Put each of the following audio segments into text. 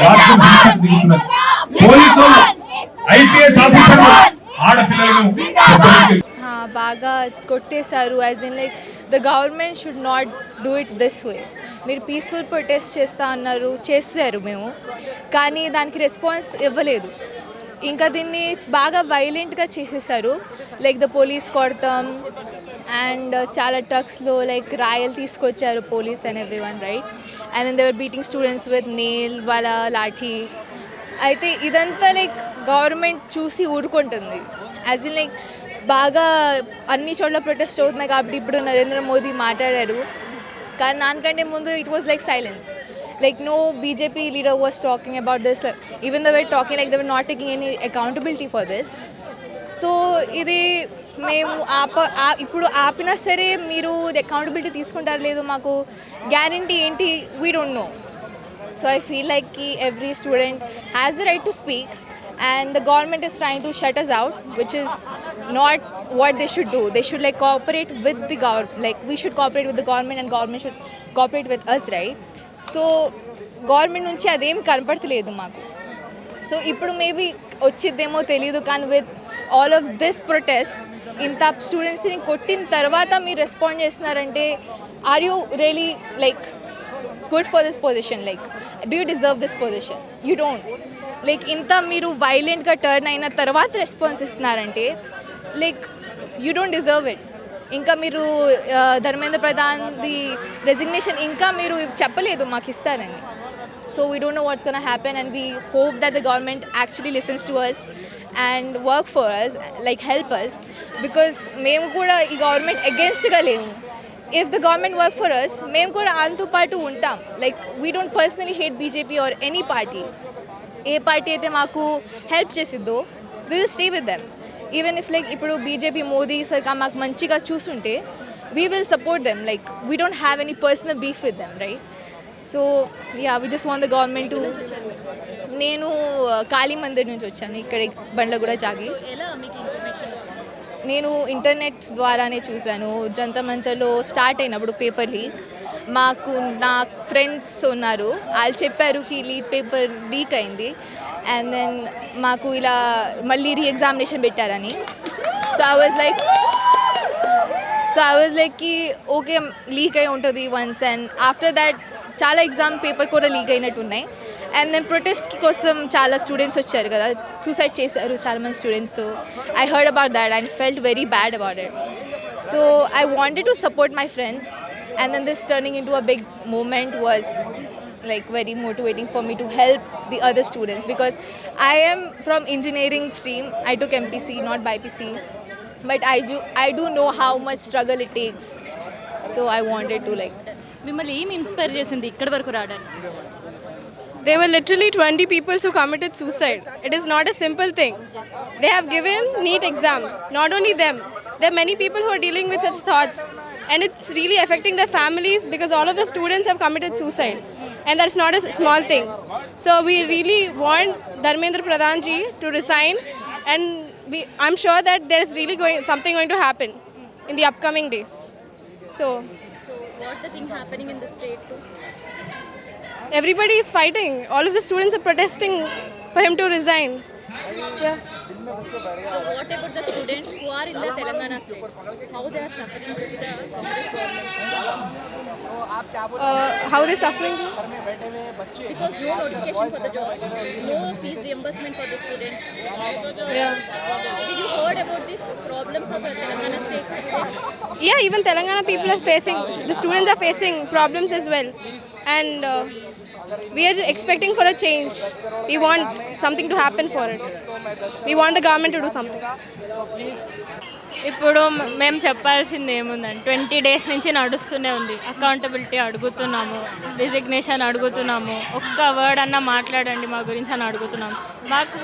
రాష్ట్రం దిశకు దిగుతున్నారు. పోలీసు వాళ్ళు ఐపీఎస్ ఆఫీసర్లు ఆడపిల్లలను బాగా కొట్టేశారు. As in like the government should not do it this way. మీరు పీస్ఫుల్ ప్రొటెస్ట్ చేస్తా అన్నారు, చేశారు మేము, కానీ దానికి రెస్పాన్స్ ఇవ్వలేదు. ఇంకా దీన్ని బాగా వైలెంట్గా చేసేసారు. లైక్ ద పోలీస్ కొడతాం అండ్ చాలా ట్రక్స్లో లైక్ రాయలు తీసుకొచ్చారు police and everyone, right? And then they were beating students with నెయిల్ వాళ్ళ లాఠీ. అయితే ఇదంతా లైక్ గవర్నమెంట్ చూసి ఊరుకుంటుంది. యాజ్ ఇన్ లైక్ బాగా అన్ని చోట్ల ప్రొటెస్ట్ అవుతున్నాయి కాబట్టి ఇప్పుడు నరేంద్ర మోదీ మాట్లాడారు, కానీ దానికంటే ముందు it was like silence. Like no BJP leader was talking about this, even though we're talking like they were not taking any accountability for this. So ఇది మేము ఇప్పుడు ఆపినా సరే మీరు అకౌంటబిలిటీ తీసుకుంటారు లేదు, మాకు గ్యారంటీ ఏంటి, we don't know. So I feel like కి every student has the right to speak and the government is trying to shut us out, which is not what they should do. They should like cooperate with the government, like we should cooperate with the government and government should cooperate with us, right? So government నుంచి అదేం కనపడతలేదు మాకు. So ఇప్పుడు maybe వచ్చిద్దేమో తెలియదు, కానీ with all of this protest ఇంత స్టూడెంట్స్ని కొట్టిన తర్వాత మీరు రెస్పాండ్ చేస్తున్నారంటే are you really like good for this position? Like do you deserve this position? You don't. Like ఇంత మీరు వైలెంట్గా టర్న్ అయిన తర్వాత రెస్పాన్స్ ఇస్తున్నారంటే like you don't deserve it. ఇంకా మీరు ధర్మేంద్ర ప్రధాన్ది రెసిగ్నేషన్ ఇంకా మీరు చెప్పలేదు మాకు ఇస్తారని. So we don't know what's gonna happen and we hope that the government actually listens to us and work for us, like help us, because మేము కూడా ఈ గవర్నమెంట్ అగేన్స్ట్గా లేము. If the government work for us మేము కూడా ఆయనతో పాటు ఉంటాం. Like we don't personally hate BJP or any party. ఏ పార్టీ అయితే మాకు హెల్ప్ చేసిద్దో we will stay with them. Even if like ఇప్పుడు బీజేపీ మోదీ సర్కార్ మాకు మంచిగా చూస్తుంటే we will support them. Like we don't have any personal beef with them, right? So yeah, we just want the government to. నేను కాళీ మందిర్ నుంచి వచ్చాను, ఇక్కడ బండ్లగూడ జాగి. నేను ఇంటర్నెట్ ద్వారానే చూశాను. జంతర్ మంతర్లో స్టార్ట్ అయినప్పుడు పేపర్ లీక్, మాకు నా ఫ్రెండ్స్ ఉన్నారు, వాళ్ళు చెప్పారు కి లీడ్ పేపర్ లీక్ అయింది అండ్ దెన్ మాకు ఇలా మళ్ళీ రీఎగ్జామినేషన్ పెట్టారని. సో ఐ వాజ్ లైక్ కి ఓకే లీక్ అయి ఉంటుంది వన్స్, అండ్ ఆఫ్టర్ దాట్ చాలా ఎగ్జామ్ పేపర్ కూడా లీక్ అయినట్టు ఉన్నాయి. అండ్ దెన్ ప్రొటెస్ట్కి కోసం చాలా స్టూడెంట్స్ వచ్చారు కదా, సూసైడ్ చేశారు చాలామంది students. So I heard about that and felt very bad about it. So I wanted to support my friends and then this turning into a big movement was like very motivating for me to help the other students, because I am from engineering stream. I took MPC, not BPC, but I do know how much struggle it takes. So I wanted to like మిమ్మల్ని ఏం inspire చేసింది ఇక్కడ వరకు రావడానికి? There were literally 20 people who committed suicide. It is not a simple thing. They have given NEET exam. Not only them, there are many people who are dealing with such thoughts. And it's really affecting their families because all of the students have committed suicide. And that's not a small thing. So we really want Dharmendra Pradhan ji to resign, and I'm sure that there is really something going to happen in the upcoming days. So What the thing happening in the state too? Everybody is fighting. All of the students are protesting for him to resign. Yeah. So what about the students who are in the Telangana state? How they are suffering with the Congress government? How they suffering? Because no notification for the jobs, no fees reimbursement for the students. Yeah. Did you heard about these problems of the Telangana state students? Yeah, even Telangana people are facing, the students are facing problems as well. And we are expecting for a change. We want something to happen for it. We want the government to do something. ఇప్పుడు మేము చెప్పాల్సింది ఏముందండి, 20 days నుంచి నడుస్తూనే ఉంది. Accountability అడుగుతున్నాము, resignation అడుగుతున్నాము, ఒక్క వర్డ్ అన్నా మాట్లాడండి మా గురించి అని అడుగుతున్నాము.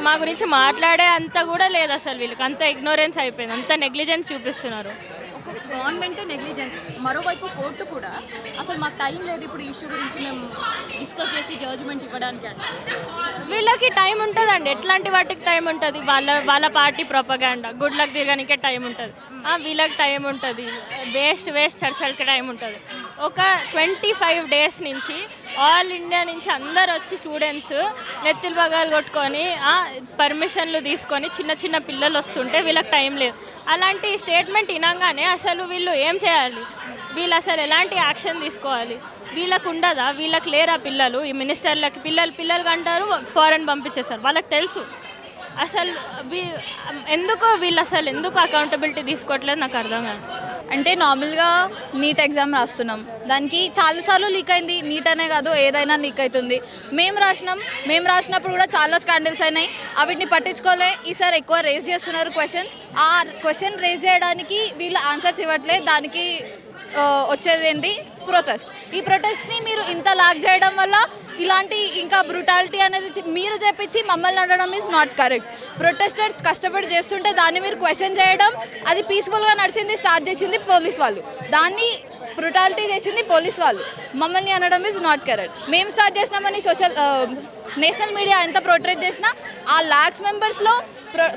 మా గురించి మాట్లాడే అంత కూడా లేదు అసలు. వీళ్ళకి అంత ఇగ్నోరెన్స్ అయిపోయింది, అంత నెగ్లిజెన్స్ చూపిస్తున్నారు. గవర్నమెంట్ నెగ్లిజెన్స్, మరోవైపు కోర్టు కూడా అసలు మాకు టైం లేదు ఇప్పుడు ఇష్యూ గురించి మేము డిస్కస్ చేసి జడ్జిమెంట్ ఇవ్వడానికి. అంటే వీళ్ళకి టైం ఉంటుందండి, ఎట్లాంటి వాటికి టైం ఉంటుంది? వాళ్ళ పార్టీ ప్రొపగాండా, గుడ్ లక్ తిరగనికే టైం ఉంటుంది, వీళ్ళకి టైం ఉంటుంది, వేస్ట్ చర్చలకి టైం ఉంటుంది. ఒక 25 days నుంచి ఆల్ ఇండియా నుంచి అందరు వచ్చి స్టూడెంట్స్ నెత్తిలు బగాలు కొట్టుకొని పర్మిషన్లు తీసుకొని చిన్న చిన్న పిల్లలు వస్తుంటే వీళ్ళకి టైం లేదు. అలాంటి స్టేట్మెంట్ వినంగానే అసలు వీళ్ళు ఏం చేయాలి, వీళ్ళు అసలు ఎలాంటి యాక్షన్ తీసుకోవాలి, వీళ్ళకు ఉండదా, వీళ్ళకి లేరా పిల్లలు, ఈ మినిస్టర్లకి పిల్లలు అంటారు ఫారెన్ పంపించేస్తారు. వాళ్ళకి తెలుసు అసలు ఎందుకు వీళ్ళు అసలు ఎందుకు అకౌంటబిలిటీ తీసుకోవట్లేదు నాకు అర్థం కాదు. అంటే నార్మల్గా నీట్ ఎగ్జామ్ రాస్తున్నాం, దానికి చాలాసార్లు లీక్ అయింది. నీట్ అనే కాదు ఏదైనా లీక్ అవుతుంది. మేము రాసినప్పుడు కూడా చాలా స్కాండల్స్ అయినాయి, వీటిని పట్టించుకోలే. ఈసారి ఎక్కువ రేజ్ చేస్తున్నారు క్వశ్చన్స్. ఆ క్వశ్చన్ రేజ్ చేయడానికి వీళ్ళు ఆన్సర్స్ ఇవ్వట్లేదు. దానికి వచ్చేది ఏంటి, ప్రొటెస్ట్. ఈ ప్రొటెస్ట్ని మీరు ఇంత లాగ్ చేయడం వల్ల ఇలాంటి ఇంకా బ్రూటాలిటీ అనేది మీరు చెప్పించి మమ్మల్ని అనడం ఈజ్ నాట్ కరెక్ట్. ప్రొటెస్టర్స్ కష్టపడి చేస్తుంటే దాన్ని మీరు క్వశ్చన్ చేయడం, అది పీస్ఫుల్గా నడిచింది, స్టార్ట్ చేసింది పోలీస్ వాళ్ళు, దాన్ని బ్రూటాలిటీ చేసింది పోలీస్ వాళ్ళు. మమ్మల్ని అనడం ఈజ్ నాట్ కరెక్ట్. మేము స్టార్ట్ చేసినామని నేషనల్ మీడియా ఎంత ప్రొట్రేట్ చేసినా ఆ లాక్స్ మెంబర్స్లో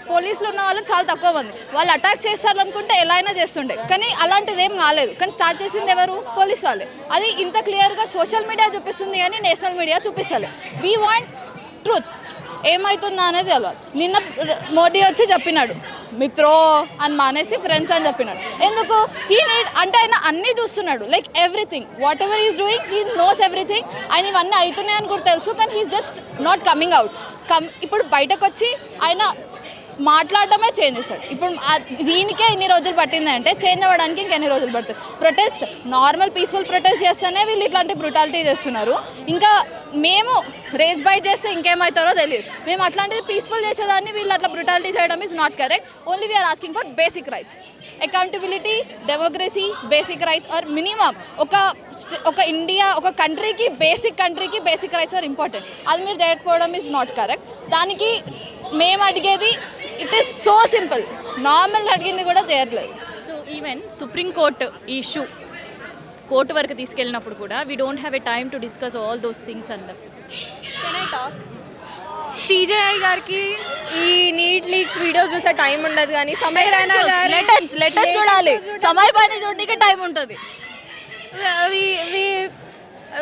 పోలీసులు ఉన్న వాళ్ళు చాలా తక్కువ మంది. వాళ్ళు అటాక్ చేస్తారు అనుకుంటే ఎలా అయినా చేస్తుండే, కానీ అలాంటిది ఏం కాలేదు. కానీ స్టార్ట్ చేసింది ఎవరు, పోలీస్ వాళ్ళే. అది ఇంత క్లియర్గా సోషల్ మీడియా చూపిస్తుంది కానీ నేషనల్ మీడియా చూపిస్తలే. వీ వాంట్ ట్రూత్, ఏమవుతుందా అనేది తెలియాలి. నిన్న మోడీ వచ్చి చెప్పినాడు మిత్రో అని మానేసి ఫ్రెండ్స్ అని చెప్పినాడు. ఎందుకు, హీ నీడ్ అంటే ఆయన అన్నీ చూస్తున్నాడు, like everything, what ever is doing he knows everything. ఆయన ఇవన్నీ అవుతున్నాయి అని కూడా తెలుసు, కానీ he's just not coming out. ఇప్పుడు బయటకు వచ్చి ఆయన మాట్లాడటమే చేంజ్ చేస్తాడు. ఇప్పుడు దీనికే ఇన్ని రోజులు పట్టింది అంటే చేంజ్ అవ్వడానికి ఇంకెన్ని రోజులు పడుతుంది. ప్రొటెస్ట్ నార్మల్ పీస్ఫుల్ ప్రొటెస్ట్ చేస్తేనే వీళ్ళు ఇట్లాంటి బ్రూటాలిటీ చేస్తున్నారు. ఇంకా మేము రేజ్ బైట్ చేస్తే ఇంకేమవుతారో తెలియదు. మేము అట్లాంటిది పీస్ఫుల్ చేసేదాన్ని వీళ్ళు అట్లా బ్రూటాలిటీ చేయడం is not correct. Only we are asking for basic rights, accountability, democracy, basic rights are minimum ఒక ఇండియా ఒక కంట్రీకి బేసిక్ రైట్స్ ఆర్ ఇంపార్టెంట్. అది మీరు చేయకపోవడం ఈజ్ నాట్ కరెక్ట్. దానికి మేము అడిగేది it is so simple, normal అడిగింది కూడా చేయట్లేదు. సో ఈవెన్ సుప్రీంకోర్టు ఈ ఇష్యూ కోర్టు వరకు తీసుకెళ్ళినప్పుడు కూడా we don't have a time to discuss all those things అన్నారు. Can I talk? సిజేఐ గారికి ఈ నీట్ లీక్స్ వీడియోస్ చూసే టైం ఉండదు, కానీ సమయ రైనా గారు లెటర్ చూడాలి, సమయ పైన చూడడానికి టైం ఉంటుంది.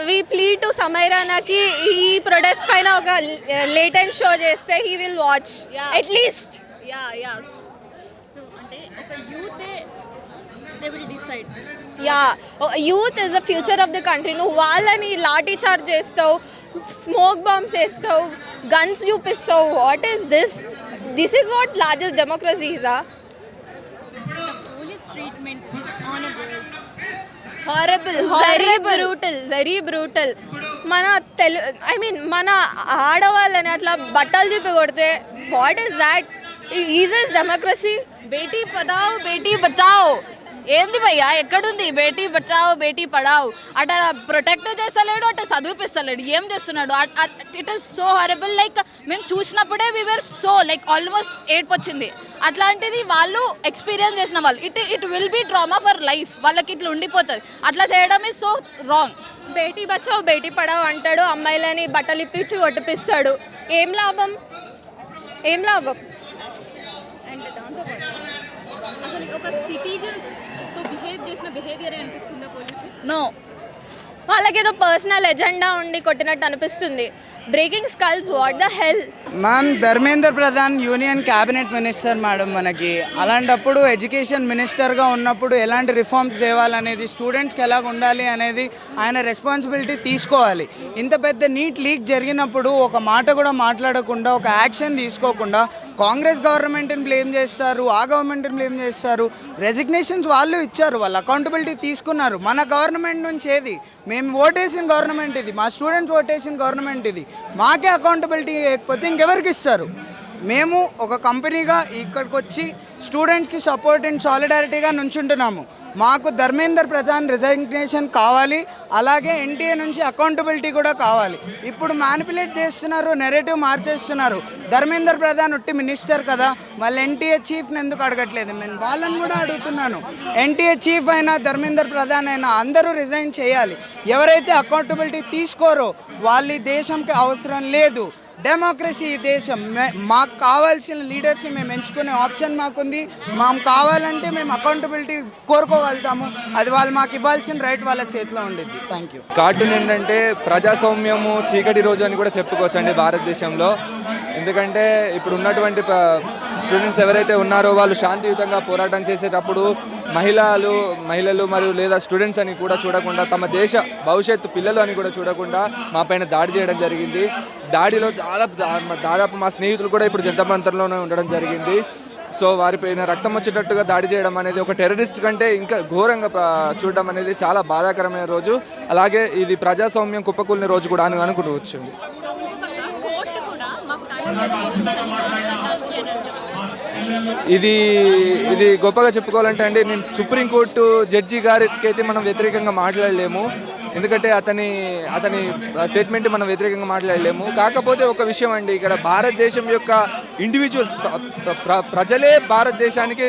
వి ప్లీడ్ టు సమయ రైనాకి ఈ ప్రొడక్ట్స్ పైన ఒక లేటెంట్ షో చేస్తే he will watch at least. So అంటే ఒక యూతే they will decide. Youth is the future of the country. నువ్వు వాళ్ళని లాఠీ చార్జ్ చేస్తావు, స్మోక్ బాంబ్స్ వేస్తావు, గన్స్ చూపిస్తావు. What is this? This is what largest democracy is. Police treatment on girls horrible, very brutal. మన మన ఆడవాళ్ళని అట్లా బట్టలు చూపి కొడితే what is that? Is is democracy? Beti Padhao Beti Bachao ఏంది భయ్యా, ఎక్కడుంది బేటీ బచావ్ బేటీ పడావ్? అట ప్రొటెక్ట్ చేస్తలేడు, అట చదివిపిస్తలేడు, ఏం చేస్తున్నాడు? It is so horrible. Like మేము చూసినప్పుడే వీఆర్ సో లైక్ ఆల్మోస్ట్ ఏడ్పు వచ్చింది. అట్లాంటిది వాళ్ళు ఎక్స్పీరియన్స్ చేసిన వాళ్ళు it will be drama for life. వాళ్ళకి ఇట్లా ఉండిపోతుంది. అట్లా చేయడం is so wrong. Beti Bachao Beti Padhao అంటాడు, అమ్మాయిలని బట్టలు ఇప్పించి కొట్టిపిస్తాడు. ఏం లాభం? అండ్ దాంతోపాటు అసలు ఒక సిటిజన్స్తో బిహేవ్ చేసిన బిహేవియర్ అనిపిస్తుందా పోలీసులు? నో, వాళ్ళకి ఏదో పర్సనల్ ఎజెండా ఉండి కొట్టినట్టు అనిపిస్తుంది. Breaking skulls, what the hell? Ma'am, Dharmendra Pradhan union cabinet minister madam మనకి. అలాంటప్పుడు ఎడ్యుకేషన్ మినిస్టర్గా ఉన్నప్పుడు ఎలాంటి రిఫార్మ్స్ తేవాలనేది, స్టూడెంట్స్కి ఎలాగ ఉండాలి అనేది ఆయన రెస్పాన్సిబిలిటీ తీసుకోవాలి. ఇంత పెద్ద నీట్ లీక్ జరిగినప్పుడు ఒక మాట కూడా మాట్లాడకుండా, ఒక యాక్షన్ తీసుకోకుండా కాంగ్రెస్ గవర్నమెంట్ని బ్లేమ్ చేస్తారు, ఆ గవర్నమెంట్ని బ్లేమ్ చేస్తారు. రెసిగ్నేషన్స్ వాళ్ళు ఇచ్చారు, వాళ్ళు అకౌంటబిలిటీ తీసుకున్నారు. మన గవర్నమెంట్ నుంచి ఏది? మేము ఓటేసిన గవర్నమెంట్ ఇది, మా స్టూడెంట్స్ ఓటేసిన గవర్నమెంట్ ఇది. మాకే అకౌంటబిలిటీ లేకపోతే ఇంకెవరికి ఇస్తారు? మేము ఒక కంపెనీగా ఇక్కడికి వచ్చి స్టూడెంట్స్కి సపోర్ట్ అండ్ సాలిడారిటీగా నుంచుంటున్నాము. మాకు ధర్మేంద్ర ప్రధాన్ రిజైగ్నేషన్ కావాలి, అలాగే ఎన్టీఏ నుంచి అకౌంటబిలిటీ కూడా కావాలి. ఇప్పుడు మ్యానిపులేట్ చేస్తున్నారు, నెరేటివ్ మార్చేస్తున్నారు. ధర్మేంద్ర ప్రధాన్ ఉట్టి మినిస్టర్ కదా, మళ్ళీ ఎన్టీఏ చీఫ్ని ఎందుకు అడగట్లేదు? నేను వాళ్ళని కూడా అడుగుతున్నాను. ఎన్టీఏ చీఫ్ అయినా ధర్మేంద్ర ప్రధాన్ అయినా అందరూ రిజైన్ చేయాలి. ఎవరైతే అకౌంటబిలిటీ తీసుకోరో వాళ్ళు ఈ దేశంకి అవసరం లేదు. డెమోక్రసీ ఈ దేశం. మాకు కావాల్సిన లీడర్స్ని మేము ఎంచుకునే ఆప్షన్ మాకుంది. మాకు కావాలంటే మేము అకౌంటబిలిటీ కోరుకోగలుగుతాము. అది వాళ్ళు మాకు ఇవ్వాల్సిన రైట్ వాళ్ళ చేతిలో ఉండిద్ది. Thank you. కార్టూన్ ఏంటంటే ప్రజాస్వామ్యము చీకటి రోజు అని కూడా చెప్పుకోవచ్చు అండి భారతదేశంలో. ఎందుకంటే ఇప్పుడు ఉన్నటువంటి స్టూడెంట్స్ ఎవరైతే ఉన్నారో వాళ్ళు శాంతియుతంగా పోరాటం చేసేటప్పుడు మహిళలు మరియు లేదా స్టూడెంట్స్ అని కూడా చూడకుండా తమ దేశ భవిష్యత్తు పిల్లలు అని కూడా చూడకుండా మా పైన దాడి చేయడం జరిగింది. దాడిలో దాదాపు మా స్నేహితులు కూడా ఇప్పుడు జనతా ప్రాంతంలోనే ఉండడం జరిగింది. సో వారిపైన రక్తం వచ్చేటట్టుగా దాడి చేయడం అనేది ఒక టెర్రరిస్ట్ కంటే ఇంకా ఘోరంగా చూడడం అనేది చాలా బాధాకరమైన రోజు. అలాగే ఇది ప్రజాస్వామ్యం కుప్పకూలిన రోజు కూడా అని అనుకోవచ్చు. కోర్టు కూడా మాకు టైం లేదు. ఇది గొప్పగా చెప్పుకోవాలంటే అండి, నేను సుప్రీంకోర్టు జడ్జి గారికి అయితే మనం వ్యతిరేకంగా మాట్లాడలేము. ఎందుకంటే అతని స్టేట్మెంట్ మనం వ్యతిరేకంగా మాట్లాడలేము. కాకపోతే ఒక విషయం అండి, ఇక్కడ భారతదేశం యొక్క ఇండివిజువల్స్ ప్రజలే భారతదేశానికి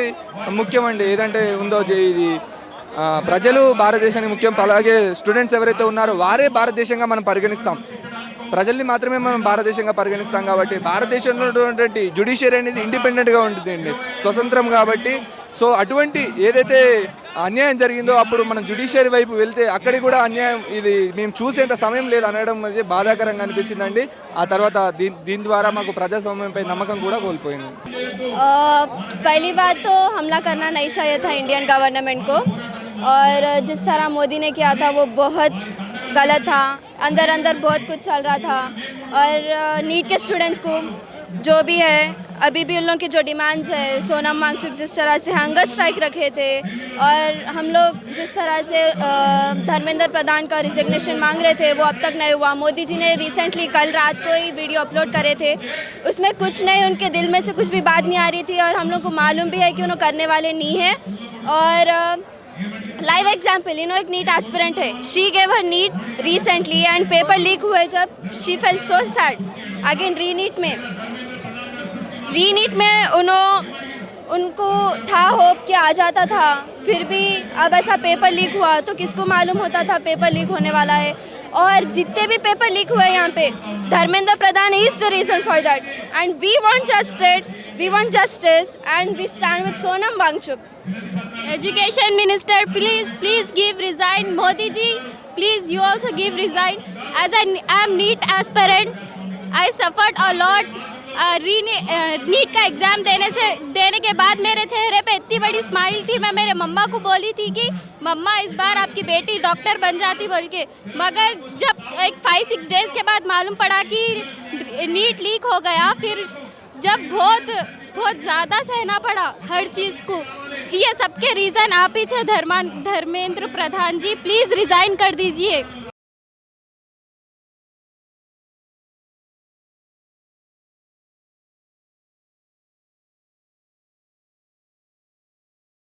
ముఖ్యమండి. ఏదంటే ఉందో ఇది ప్రజలు భారతదేశానికి ముఖ్యం. అలాగే స్టూడెంట్స్ ఎవరైతే ఉన్నారో వారే భారతదేశంగా మనం పరిగణిస్తాం. ప్రజల్ని మాత్రమే మనం భారతదేశంగా పరిగణిస్తాం. కాబట్టి భారతదేశంలో ఉన్నటువంటి జ్యుడిషియరీ అనేది ఇండిపెండెంట్గా ఉంటుందండి, స్వతంత్రం. కాబట్టి సో అటువంటి ఏదైతే అన్యాయం జరిగిందో అప్పుడు మనం జ్యుడిషియరీ వైపు వెళ్తే అక్కడికి కూడా అన్యాయం ఇది మేము చూసేంత సమయం లేదు అనడం అనేది బాధాకరంగా అనిపించిందండి. ఆ తర్వాత దీని ద్వారా మాకు ప్రజాస్వామ్యంపై నమ్మకం కూడా కోల్పోయింది. पहली बात तो हमला करना नहीं चाहिए था इंडियन गवर्नमेंट को, और जिस तरह मोदी ने किया था वो बहुत गलत था. अंदर अंदर बहुत कुछ चल रहा था. और नीट के स्टूडेंट्स को जो भी है अभी भी उन लोगों की जो डिमांड्स है, सोनम वांगचुक जिस तरह से हंगर स्ट्राइक रखे थे, और हम लोग जिस तरह से धर्मेंद्र प्रधान का रिजिग्नेशन मांग रहे थे वो अब तक नहीं हुआ. मोदी जी ने रिसेंटली कल रात को ही वीडियो अपलोड करे थे, उसमें कुछ नहीं, उनके दिल में से कुछ भी बात नहीं आ रही थी. और हम लोग को मालूम भी है कि उन्होंने करने वाले नहीं हैं. और लाइव एग्जाम्पल, एक नीट एस्पिरेंट है, she gave her NEET recently and paper leak हुए जब she felt so sad. Again reNEET में उनको था होप कि आ जाता था, फिर भी अब ऐसा पेपर लीक हुआ तो किसको मालूम होता था पेपर लीक होने वाला है. और जितने भी पेपर लीक हुए यहाँ पे, Dharmendra Pradhan is the reason for that. And we want justice and we stand with Sonam Wangchuk. Education Minister, please give resign. Modi ji, please you also give resign. As I am NEET aspirant, I suffered a lot. NEET का exam देने के बाद मेरे चेहरे पे इतनी बड़ी smile थी. मैं मेरे मम्मा को बोली थी कि मम्मा इस बार आपकी बेटी डॉक्टर बन जाती बोल के. मगर जब एक 5-6 डेज़ के बाद मालूम पड़ा कि नीट लीक हो गया, फिर जब बहुत ज़्यादा सहना पड़ा हर चीज़ को. ये सबके रीज़न आप ही थे धर्मेंद्र प्रधान जी. प्लीज़ रिज़ाइन कर दीजिए.